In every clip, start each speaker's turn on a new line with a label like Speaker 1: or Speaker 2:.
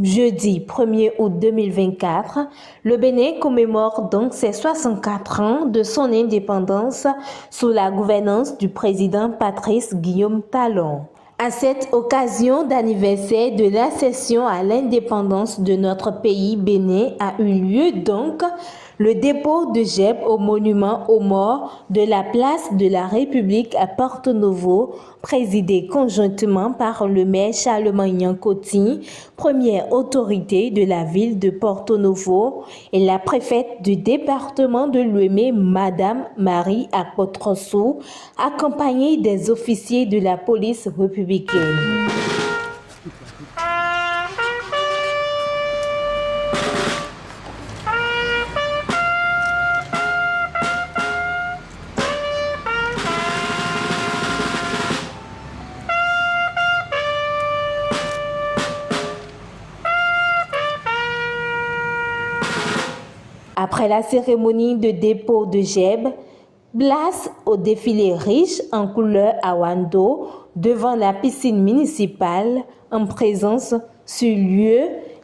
Speaker 1: Jeudi 1er août 2024, le Bénin commémore donc ses 64 ans de son indépendance sous la gouvernance du président Patrice Guillaume Talon. À cette occasion d'anniversaire de l'accession à l'indépendance de notre pays, Bénin a eu lieu donc le dépôt de gerbes au monument aux morts de la place de la République à Porto-Novo, présidé conjointement par le maire Charlemagne Coty, première autorité de la ville de Porto-Novo, et la préfète du département de Lomé, Madame Marie Akpotrossou, accompagnée des officiers de la police républicaine. Après la cérémonie de dépôt de gerbes, place au défilé riche en couleurs Awando devant la piscine municipale en présence sur lieu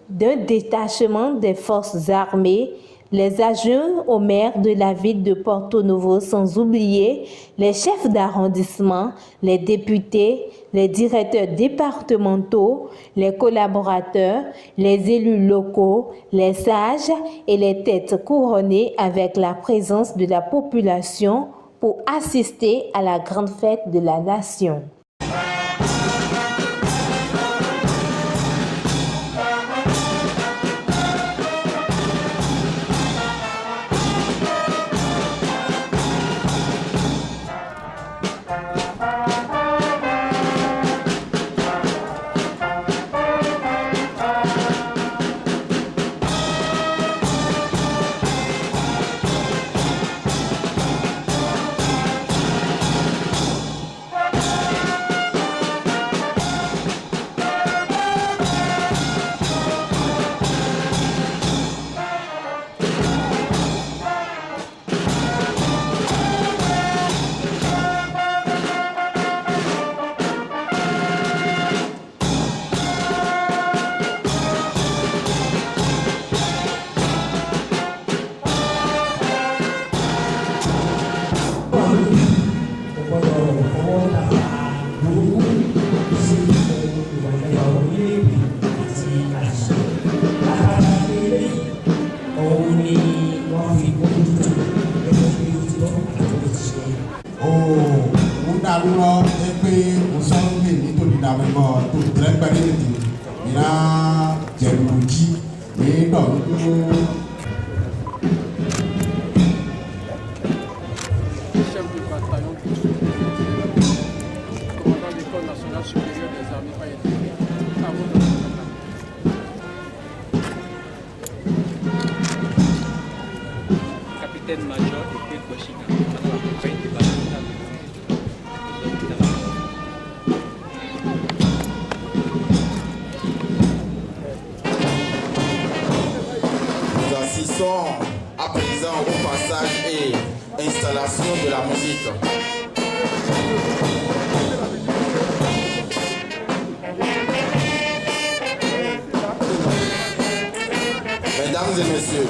Speaker 1: d'un détachement des forces armées, les adjoints au maire de la ville de Porto-Novo, sans oublier les chefs d'arrondissement, les députés, les directeurs départementaux, les collaborateurs, les élus locaux, les sages et les têtes couronnées avec la présence de la population pour assister à la grande fête de la nation.
Speaker 2: Capitaine-major Epé Koshina,
Speaker 3: Nous assistons à présent au passage et installation de la musique. Mesdames et messieurs,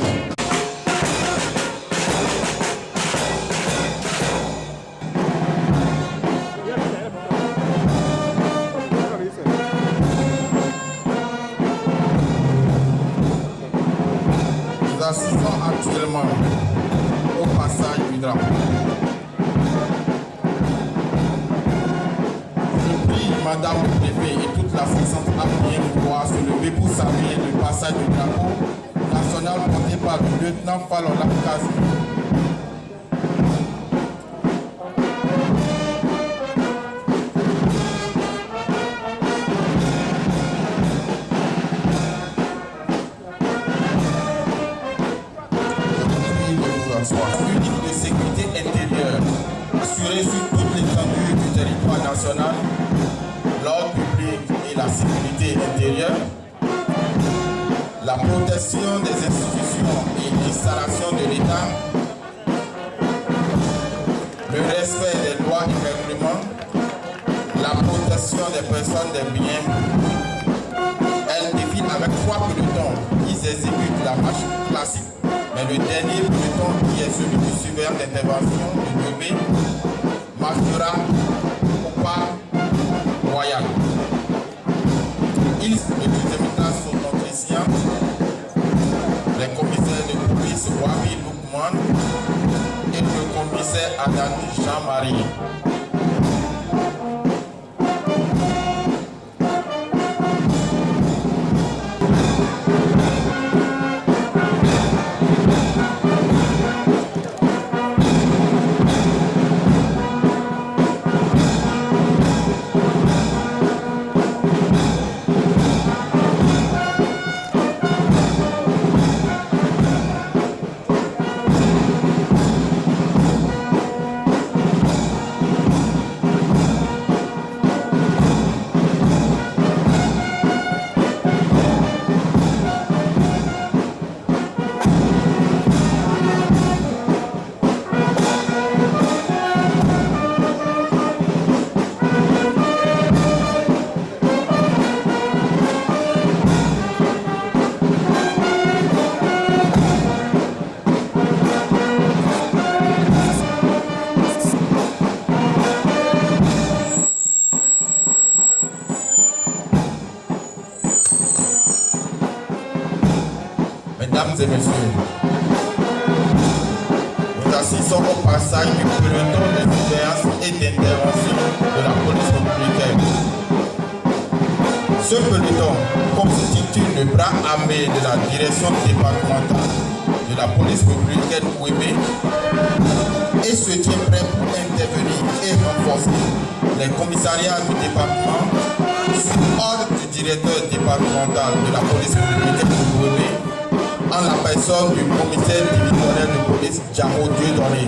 Speaker 3: nous assistons actuellement au passage du drapeau. Je prie Madame le préfet et toute l'assistance à bien pouvoir se lever pour saluer le passage du drapeau national porté par le lieutenant Fallon Lapkazi. Unique de sécurité intérieure, assurée sur toute l'étendue du territoire national, l'ordre public et la sécurité intérieure, la protection des institutions et l'installation de l'État, le respect des lois et règlements, la protection des personnes, des biens. Elle défile avec 3 exécutent la marche classique, mais le dernier peloton, qui est celui du surveillant d'intervention de Niobé, marchera au pas royal. Ils, le deuxième classe, sont autrichiens, les commissaires de police Wabi Lukman et le commissaire Adani Jean-Marie. Mesdames et messieurs, nous assistons au passage du peloton de surveillance et d'intervention de la police républicaine. Ce peloton constitue le bras armé de la direction départementale de la police républicaine Ouébé et se tient prêt pour intervenir et renforcer les commissariats du département sous ordre du directeur départemental de la police républicaine de Ouébé, en la personne du commissaire divisionnaire de police Djamo Dieudonné.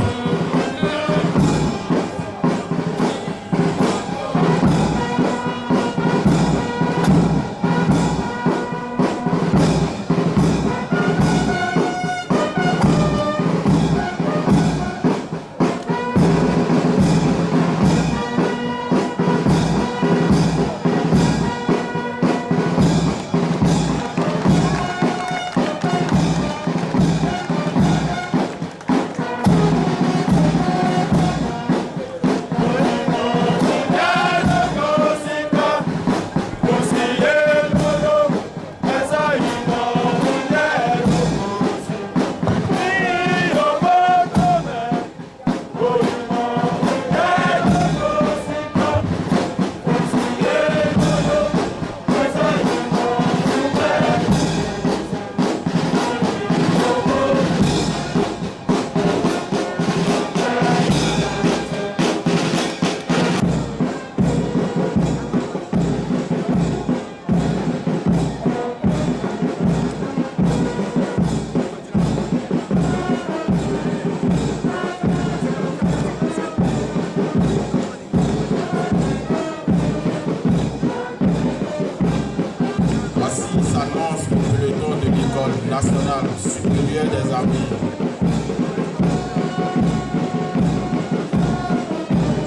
Speaker 3: S'annonce le peloton de l'École nationale supérieure des armées.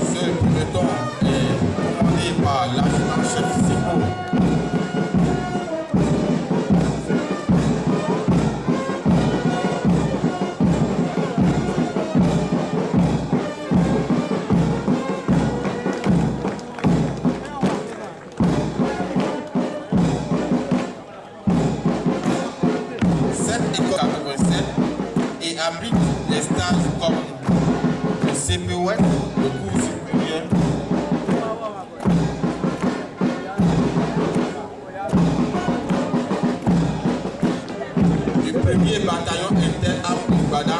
Speaker 3: Ce peloton est commandé par l'adjudant-chef Sipo. Et abrite les stages comme le CPOE, le cours supérieur, du 1er bataillon inter-armes Ibada,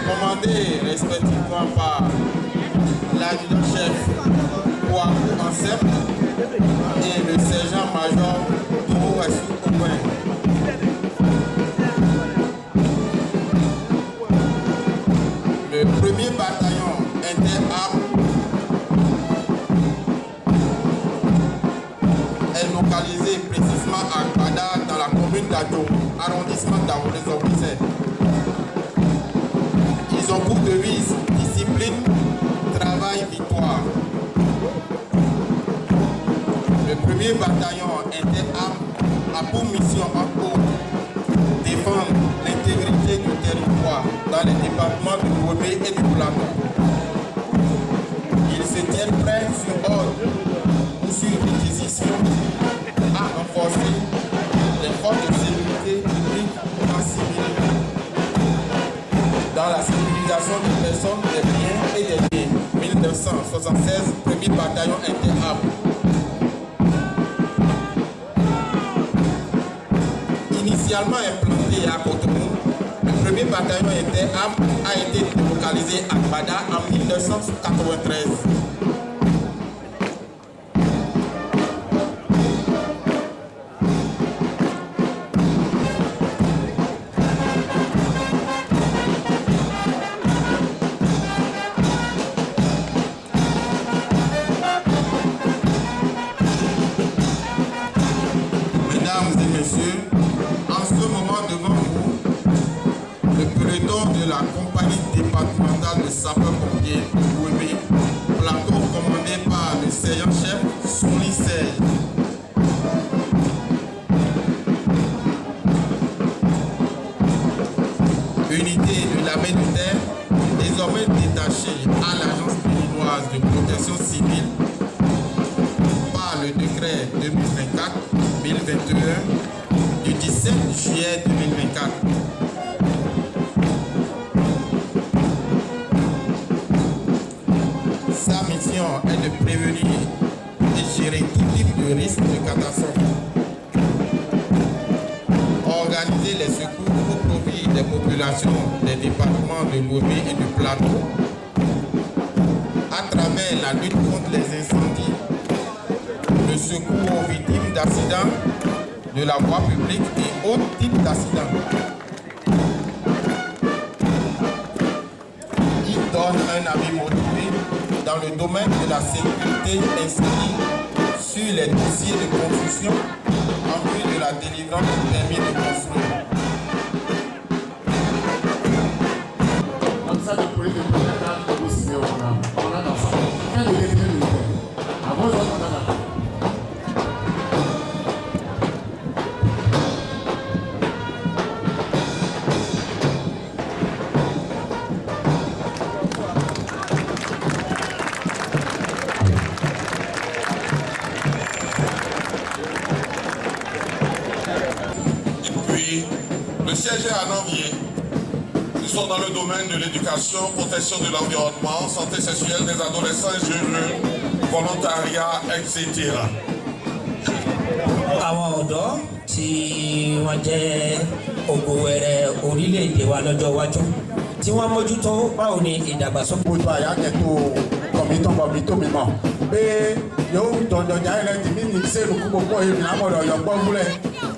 Speaker 3: commandé respectivement par l'adjudant-chef Kouakou Ansep et le sergent-major Tourouassou Ouen. Le 1er bataillon inter-armes est localisé précisément à Gbada, dans la commune d'Adjo, arrondissement d'Aoulé-Zobissé. Ils ont pour devise discipline, travail, victoire. Le 1er bataillon inter-armes a pour mission en cours défendre l'intégrité du territoire dans les départements du Lomé et du Plateau. Ils se tiennent prêts sur ordre ou sur réquisition à renforcer les forces de sécurité publique assimilées dans la sécurisation des personnes, des biens et des biens. 1976, premier bataillon interarmes. Initialement implanté à Cotonou, le premier bataillon interarmes a été délocalisé à Bada en 1993. En ce moment devant vous, le peloton de la compagnie départementale de sapeurs-pompiers du Lomé, plateau commandé par le sergent-chef Souli Serge. Unité de l'armée de terre, désormais détachée à l'agence béninoise de protection civile par le décret 2024-1021 du 17 juillet 2024. Sa mission est de prévenir et gérer tout type de risque de catastrophe. Organiser les secours au profit des populations des départements de Lomé et du Plateau à travers la lutte contre les incendies, le secours aux victimes d'accidents de la voie publique et autres types d'accidents. Il donne un avis motivé dans le domaine de la sécurité ainsi sur les dossiers de construction en vue de la délivrance du permis de construire.
Speaker 2: Comme ça, vous pouvez le vous signer au programme. On a dans ça. Quand vous êtes avant, on a
Speaker 4: le siège est à Nanvier. Nous sommes dans le domaine de l'éducation, protection de l'environnement, santé sexuelle des adolescents et jeunes, volontariat, etc.
Speaker 5: Àwọn ọ̀dọ́ tí wọ́n jẹ́ ògo wẹrẹ orílẹ̀-èdè wa lọ́jọ́ iwájú tí wọ́n mójútó báwo ni ìdàgbàsókè.
Speaker 2: gbogbo àyájẹ́tò kọ̀mítọ́ mímọ́ pé yóò dọ̀dọ̀jà rẹ̀ tìmí ní sẹ́nu kú gbogbo èmi àmọ̀dọ̀ yọ̀gbọ́ wúlẹ̀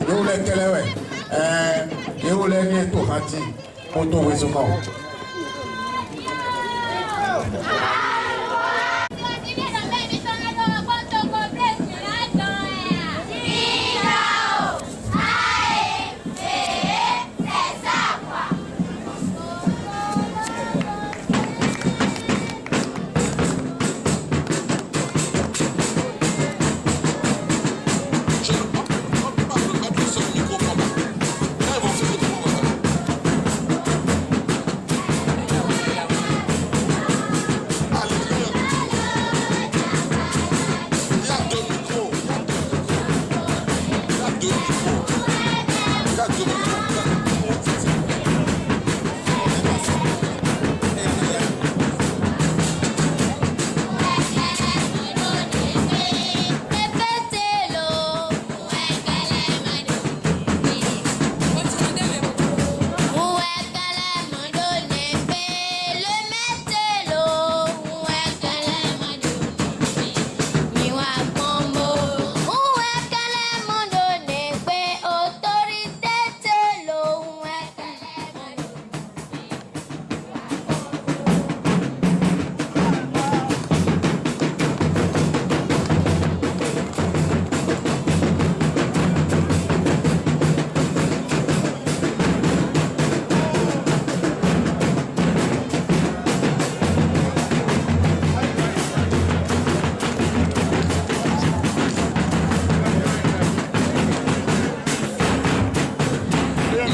Speaker 2: yóò lẹ́ kẹlẹ́wẹ̀ yóò lẹ́ ní ètò kan tí mo tó wé sókàn.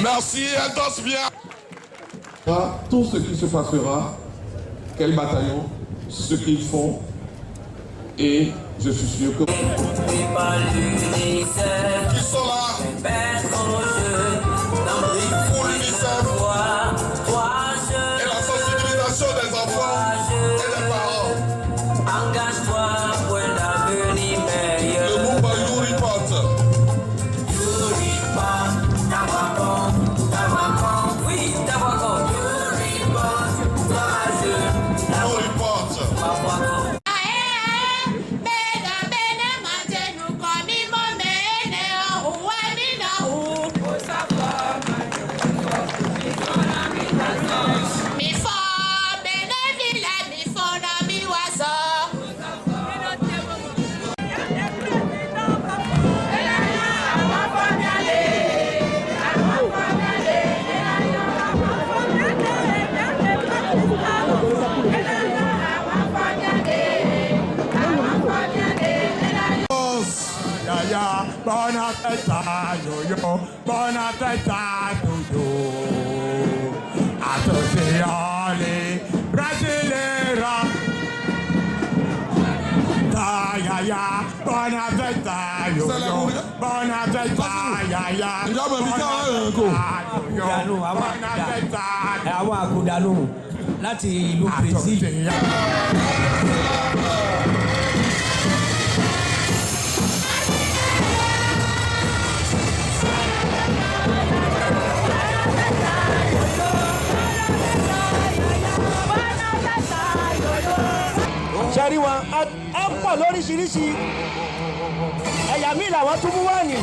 Speaker 4: Merci, endosse bien.
Speaker 6: Tout ce qui se passera, quel bataillon, ce qu'ils font, et je suis sûr que...
Speaker 4: Qui sont là pour l'UNICEF et la sensibilisation des enfants et des parents. Le Mumba You Report.
Speaker 7: Bon appétit, yo-yo, bon appétit, yo-yo. Attention les Brasileiros. Ya, bon appétit, yo-yo, bon appétit, ya.
Speaker 5: Àwọn àkùdánù láti ìlú Brazil.
Speaker 8: Ṣẹ́rí wọn, ẹ pọ̀ lóríṣiríṣi, ẹ̀yà míì làwọn tún mú wá ní.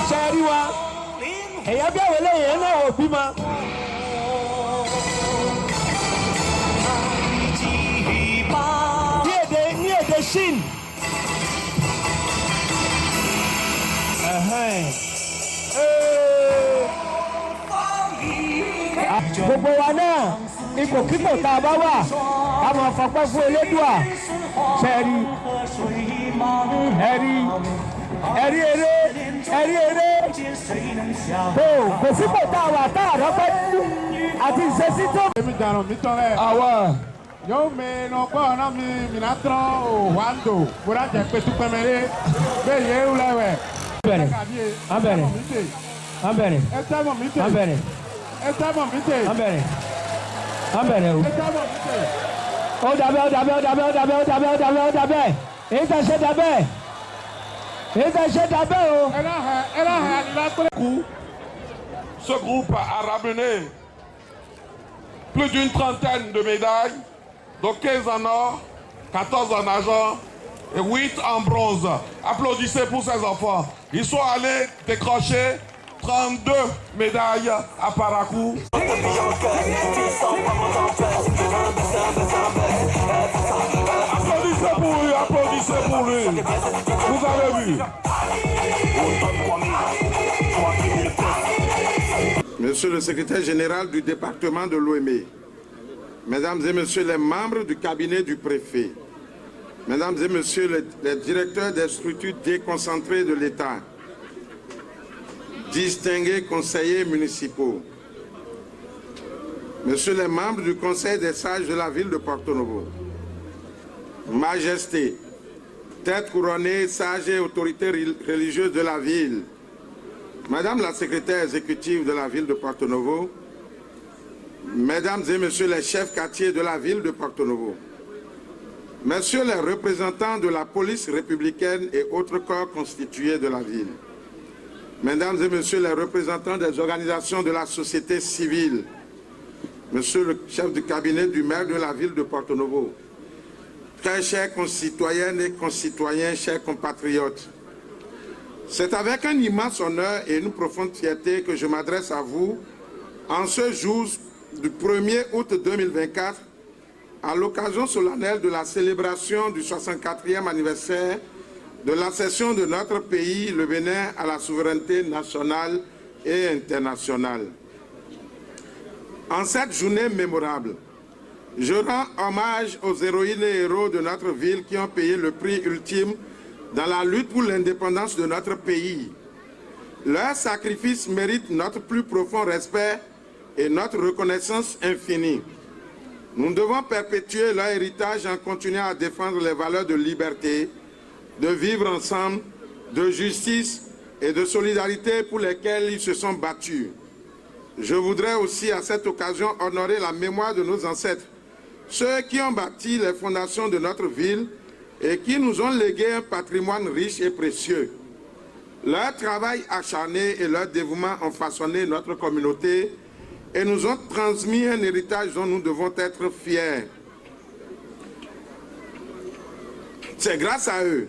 Speaker 8: Ṣẹ́rí wa, ẹ̀yà bí àwọn eléyìí náà ò bímọ. Ní èdè Shin. Gbogbo wa náà ipòkípò tá a bá wà ká máa fọpẹ́ fún Elédùà. Ṣẹ́rí ẹ̀rí eré kò sípò tá a wà tá a rọ́pẹ́ àti ìṣesí tó.
Speaker 7: Èmi dànù mi tọrẹ.
Speaker 6: Àwa.
Speaker 7: Yóò mẹ́nu pọ̀ ọ̀nà mi mìíràn tán ò wáńdò kódà jẹ́ pẹ̀tùpẹ̀mẹ́rẹ́ bẹ́ẹ̀ yẹ ewu lẹ́wẹ̀.
Speaker 8: Abẹ́rẹ́.
Speaker 7: Ẹ tẹ́mọ̀ mi tè.
Speaker 8: Abẹ́rẹ́.
Speaker 7: Ẹ tẹ́mọ̀ mi tè.
Speaker 8: Abẹ́rẹ́ o.
Speaker 7: Ẹ tẹ́mọ̀ mi tè.
Speaker 8: Ó dàbẹ́. Èyí tẹ̀ ṣe dàbẹ́. O.
Speaker 4: Ce groupe a ramené plus d'une trentaine de médailles, donc 15 en or, 14 en argent et 8 en bronze. Applaudissez pour ces enfants. Ils sont allés décrocher 32 médailles à Parakou. Applaudissez pour lui. Vous avez vu.
Speaker 9: Monsieur le secrétaire général du département de l'OME, Mesdames et Messieurs les membres du cabinet du préfet, Mesdames et Messieurs les directeurs des structures déconcentrées de l'État, distingués conseillers municipaux, Messieurs les membres du Conseil des sages de la ville de Porto Novo, Majesté, tête couronnée, sages et autorités religieuses de la ville, Madame la secrétaire exécutive de la ville de Porto Novo, Mesdames et Messieurs les chefs quartiers de la ville de Porto Novo, Messieurs les représentants de la police républicaine et autres corps constitués de la ville, Mesdames et Messieurs les représentants des organisations de la société civile, Monsieur le chef du cabinet du maire de la ville de Porto Novo, très chers concitoyennes et concitoyens, chers compatriotes, c'est avec un immense honneur et une profonde fierté que je m'adresse à vous en ce jour du 1er août 2024 à l'occasion solennelle de la célébration du 64e anniversaire de l'accession de notre pays, le Bénin, à la souveraineté nationale et internationale. En cette journée mémorable, Je rends hommage aux héroïnes et héros de notre ville qui ont payé le prix ultime dans la lutte pour l'indépendance de notre pays. Leur sacrifice mérite notre plus profond respect et notre reconnaissance infinie. Nous devons perpétuer leur héritage en continuant à défendre les valeurs de liberté, de vivre ensemble, de justice et de solidarité pour lesquelles ils se sont battus. Je voudrais aussi à cette occasion honorer la mémoire de nos ancêtres, ceux qui ont bâti les fondations de notre ville et qui nous ont légué un patrimoine riche et précieux. Leur travail acharné et leur dévouement ont façonné notre communauté et nous ont transmis un héritage dont nous devons être fiers. C'est grâce à eux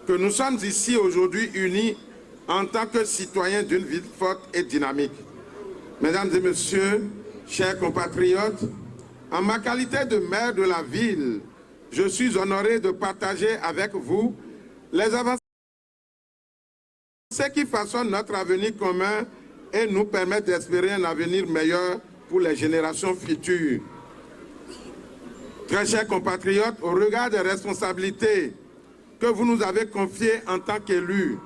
Speaker 9: que nous sommes ici aujourd'hui unis en tant que citoyens d'une ville forte et dynamique. Mesdames et messieurs, chers compatriotes, en ma qualité de maire de la ville, je suis honoré de partager avec vous les avancées qui façonnent notre avenir commun et nous permettent d'espérer un avenir meilleur pour les générations futures. Très chers compatriotes, au regard des responsabilités que vous nous avez confiées en tant qu'élus,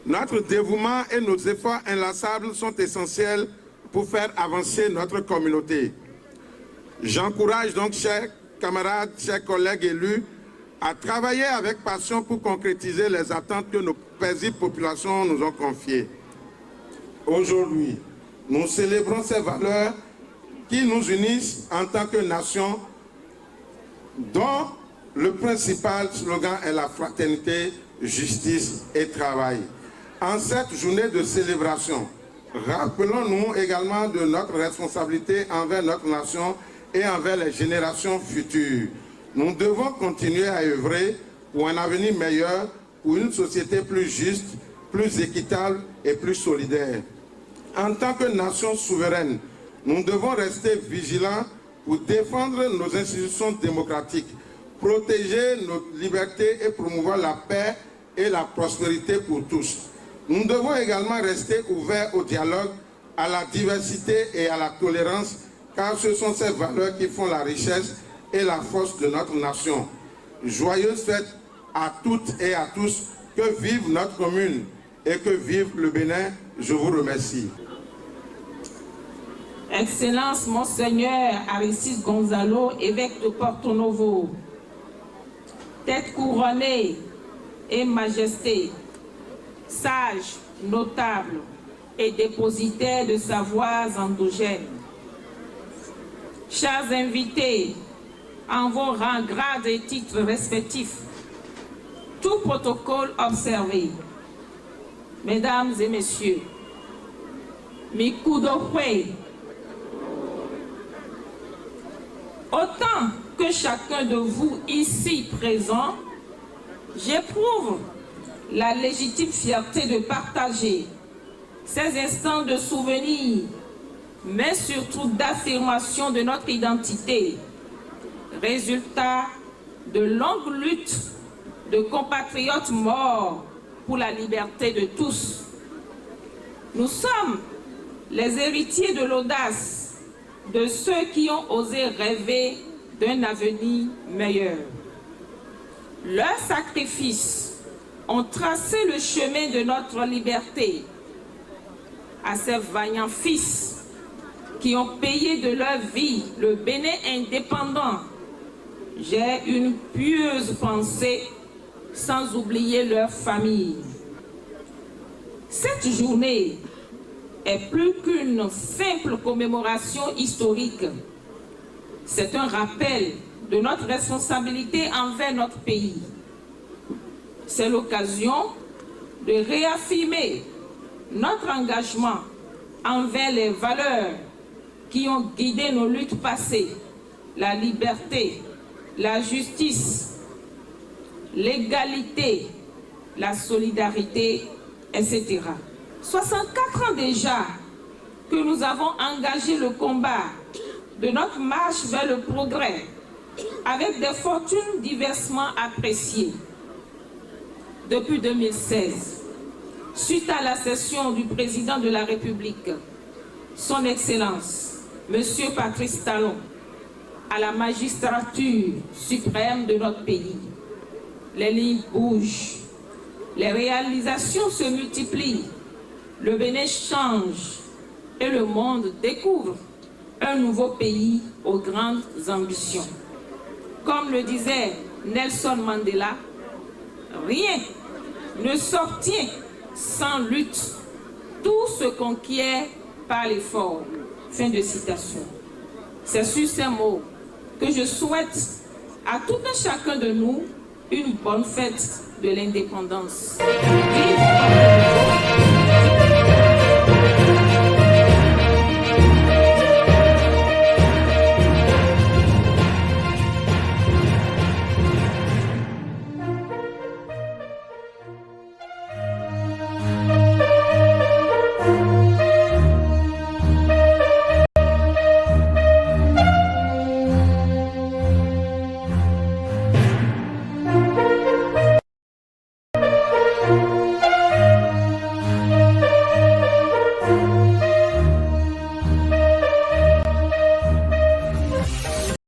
Speaker 9: notre dévouement et nos efforts inlassables sont essentiels pour faire avancer notre communauté. J'encourage donc, chers camarades, chers collègues élus, à travailler avec passion pour concrétiser les attentes que nos paisibles populations nous ont confiées. Aujourd'hui, nous célébrons ces valeurs qui nous unissent en tant que nation, dont le principal slogan est la fraternité, justice et travail. En cette journée de célébration, rappelons-nous également de notre responsabilité envers notre nation et envers les générations futures. Nous devons continuer à œuvrer pour un avenir meilleur, pour une société plus juste, plus équitable et plus solidaire. En tant que nation souveraine, nous devons rester vigilants pour défendre nos institutions démocratiques, protéger nos libertés et promouvoir la paix et la prospérité pour tous. Nous devons également rester ouverts au dialogue, à la diversité et à la tolérance, car ce sont ces valeurs qui font la richesse et la force de notre nation. Joyeuses fêtes à toutes et à tous, que vive notre commune et que vive le Bénin. Je vous remercie.
Speaker 10: Excellence, Monseigneur Aricis Gonzalo, évêque de Porto Novo, tête couronnée et majesté, sage, notable et dépositaire de savoirs endogènes. Chers invités, en vos rangs, grades et titres respectifs, tout protocole observé. Mesdames et messieurs, Mikudokwe, autant que chacun de vous ici présent, j'éprouve la légitime fierté de partager ces instants de souvenir, mais surtout d'affirmation de notre identité, résultat de longues luttes de compatriotes morts pour la liberté de tous. Nous sommes les héritiers de l'audace de ceux qui ont osé rêver d'un avenir meilleur. Leurs sacrifices ont tracé le chemin de notre liberté. À ces vaillants fils qui ont payé de leur vie le Bénin indépendant, j'ai une pieuse pensée, sans oublier leur famille. Cette journée est plus qu'une simple commémoration historique. C'est un rappel de notre responsabilité envers notre pays. C'est l'occasion de réaffirmer notre engagement envers les valeurs qui ont guidé nos luttes passées, la liberté, la justice, l'égalité, la solidarité, etc. 64 ans déjà que nous avons engagé le combat de notre marche vers le progrès avec des fortunes diversement appréciées. Depuis 2016, suite à la cession du président de la République, son Excellence, M. Patrice Talon, à la magistrature suprême de notre pays. Les lignes bougent, les réalisations se multiplient, le Bénin change et le monde découvre un nouveau pays aux grandes ambitions. Comme le disait Nelson Mandela, rien ne s'obtient sans lutte, tout se conquiert par l'effort. Fin de citation. C'est sur ces mots que je souhaite à tout un chacun de nous une bonne fête de l'indépendance. Vive